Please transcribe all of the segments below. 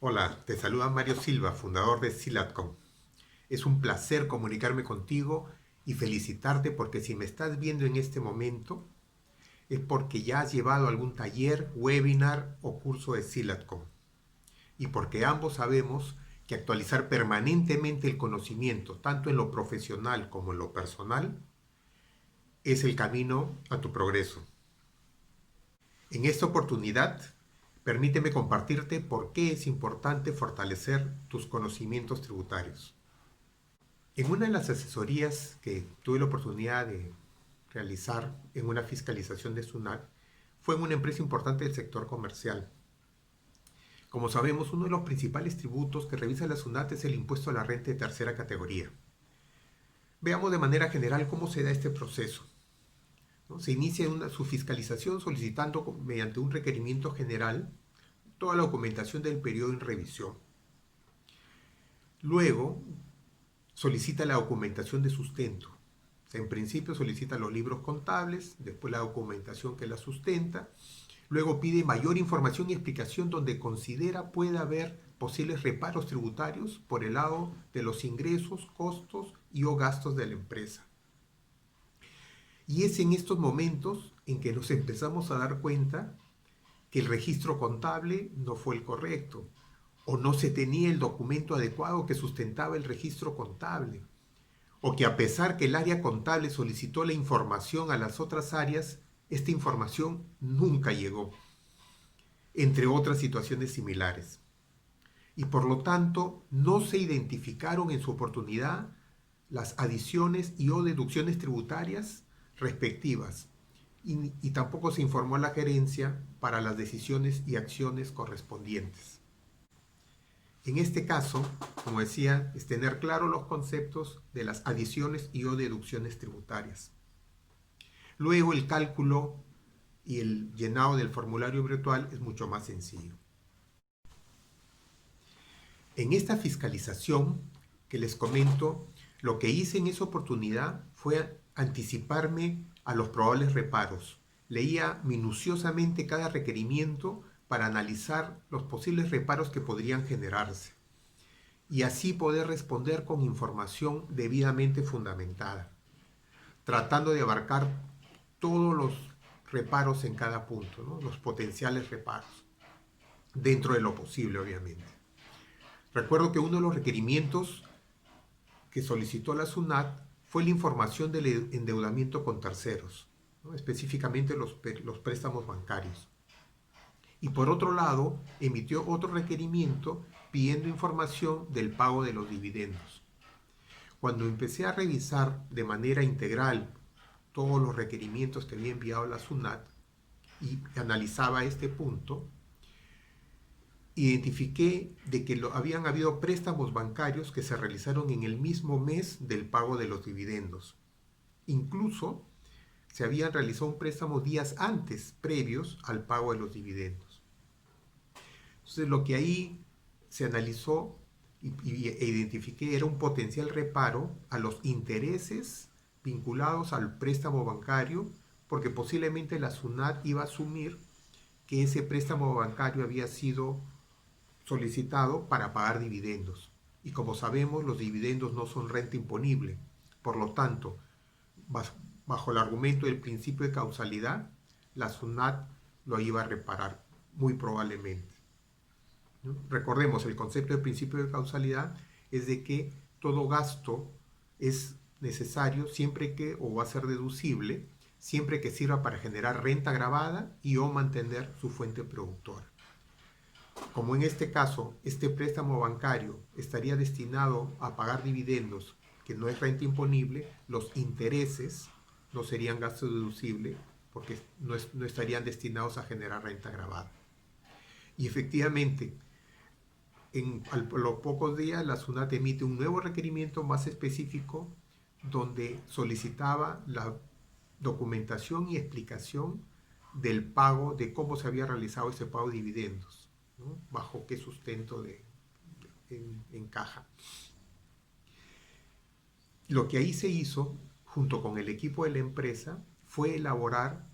Hola, te saluda Mario Silva, fundador de Silatcom. Es un placer comunicarme contigo y felicitarte porque si me estás viendo en este momento es porque ya has llevado algún taller, webinar o curso de Silatcom y porque ambos sabemos que actualizar permanentemente el conocimiento, tanto en lo profesional como en lo personal, es el camino a tu progreso. En esta oportunidad, permíteme compartirte por qué es importante fortalecer tus conocimientos tributarios. En una de las asesorías que tuve la oportunidad de realizar en una fiscalización de SUNAT, fue en una empresa importante del sector comercial. Como sabemos, uno de los principales tributos que revisa la SUNAT es el impuesto a la renta de tercera categoría. Veamos de manera general cómo se da este proceso, ¿no? Se inicia su fiscalización solicitando mediante un requerimiento general toda la documentación del periodo en revisión. Luego solicita la documentación de sustento. O sea, en principio solicita los libros contables, después la documentación que la sustenta, luego pide mayor información y explicación donde considera puede haber posibles reparos tributarios por el lado de los ingresos, costos y o gastos de la empresa. Y es en estos momentos en que nos empezamos a dar cuenta que el registro contable no fue el correcto o no se tenía el documento adecuado que sustentaba el registro contable, o que a pesar que el área contable solicitó la información a las otras áreas, esta información nunca llegó, entre otras situaciones similares. Y por lo tanto, no se identificaron en su oportunidad las adiciones y o deducciones tributarias respectivas, y tampoco se informó a la gerencia para las decisiones y acciones correspondientes. En este caso, como decía, es tener claro los conceptos de las adiciones y o deducciones tributarias. Luego el cálculo y el llenado del formulario virtual es mucho más sencillo. En esta fiscalización que les comento, lo que hice en esa oportunidad fue anticiparme a los probables reparos. Leía minuciosamente cada requerimiento para analizar los posibles reparos que podrían generarse y así poder responder con información debidamente fundamentada, tratando de abarcar todos los reparos en cada punto, ¿no? Los potenciales reparos, dentro de lo posible, obviamente. Recuerdo que uno de los requerimientos que solicitó la SUNAT fue la información del endeudamiento con terceros, ¿no? Específicamente los préstamos bancarios. Y por otro lado, emitió otro requerimiento pidiendo información del pago de los dividendos. Cuando empecé a revisar de manera integral todos los requerimientos que había enviado la SUNAT y analizaba este punto, identifiqué de que habían habido préstamos bancarios que se realizaron en el mismo mes del pago de los dividendos. Incluso se habían realizado un préstamo días antes, previos al pago de los dividendos. Entonces lo que ahí se analizó e identifiqué era un potencial reparo a los intereses vinculados al préstamo bancario, porque posiblemente la SUNAT iba a asumir que ese préstamo bancario había sido solicitado para pagar dividendos. Y como sabemos, los dividendos no son renta imponible. Por lo tanto, bajo el argumento del principio de causalidad, la SUNAT lo iba a reparar, muy probablemente, ¿no? Recordemos, el concepto del principio de causalidad es de que todo gasto es necesario siempre que, o va a ser deducible, siempre que sirva para generar renta gravada y o mantener su fuente productora. Como en este caso, este préstamo bancario estaría destinado a pagar dividendos, que no es renta imponible, los intereses no serían gasto deducible porque no estarían destinados a generar renta gravada. Y efectivamente, a los pocos días la SUNAT emite un nuevo requerimiento más específico donde solicitaba la documentación y explicación del pago, de cómo se había realizado ese pago de dividendos, ¿no? Bajo qué sustento en caja. Lo que ahí se hizo, junto con el equipo de la empresa, fue elaborar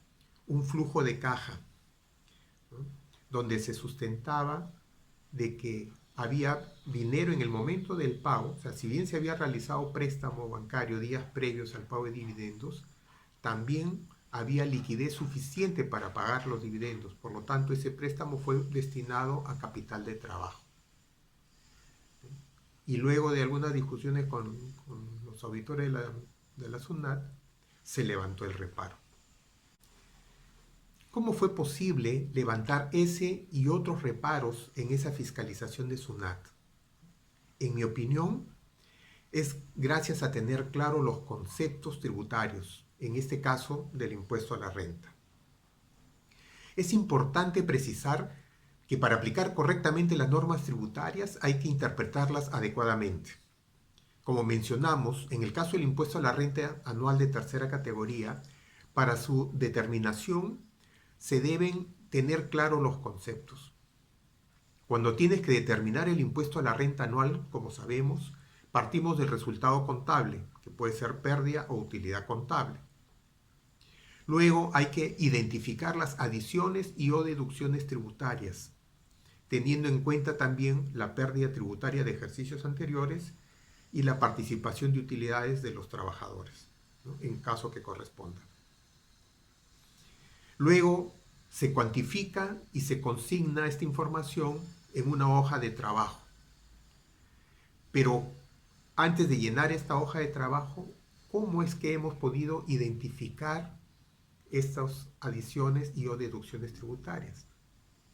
un flujo de caja, ¿no? Donde se sustentaba de que había dinero en el momento del pago, o sea, si bien se había realizado préstamo bancario días previos al pago de dividendos, también había liquidez suficiente para pagar los dividendos. Por lo tanto, ese préstamo fue destinado a capital de trabajo. Y luego de algunas discusiones con los auditores de la SUNAT, se levantó el reparo. ¿Cómo fue posible levantar ese y otros reparos en esa fiscalización de SUNAT? En mi opinión, es gracias a tener claro los conceptos tributarios, en este caso del impuesto a la renta. Es importante precisar que para aplicar correctamente las normas tributarias hay que interpretarlas adecuadamente. Como mencionamos, en el caso del impuesto a la renta anual de tercera categoría, para su determinación se deben tener claros los conceptos. Cuando tienes que determinar el impuesto a la renta anual, como sabemos, partimos del resultado contable, que puede ser pérdida o utilidad contable. Luego hay que identificar las adiciones y o deducciones tributarias, teniendo en cuenta también la pérdida tributaria de ejercicios anteriores y la participación de utilidades de los trabajadores, ¿no?, en caso que corresponda. Luego se cuantifica y se consigna esta información en una hoja de trabajo. Pero antes de llenar esta hoja de trabajo, ¿cómo es que hemos podido identificar estas adiciones y o deducciones tributarias?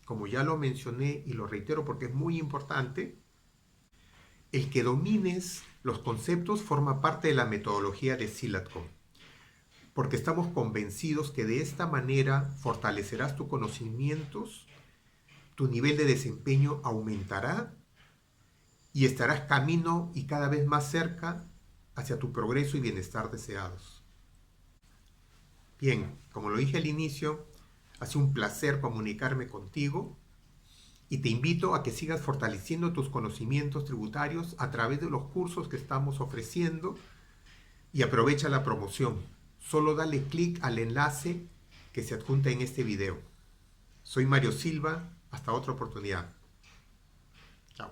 Como ya lo mencioné y lo reitero porque es muy importante, el que domines los conceptos forma parte de la metodología de SILATCOM, porque estamos convencidos que de esta manera fortalecerás tus conocimientos, tu nivel de desempeño aumentará y estarás camino y cada vez más cerca hacia tu progreso y bienestar deseados. Bien, como lo dije al inicio, ha sido un placer comunicarme contigo y te invito a que sigas fortaleciendo tus conocimientos tributarios a través de los cursos que estamos ofreciendo y aprovecha la promoción. Solo dale clic al enlace que se adjunta en este video. Soy Mario Silva, hasta otra oportunidad. Chao.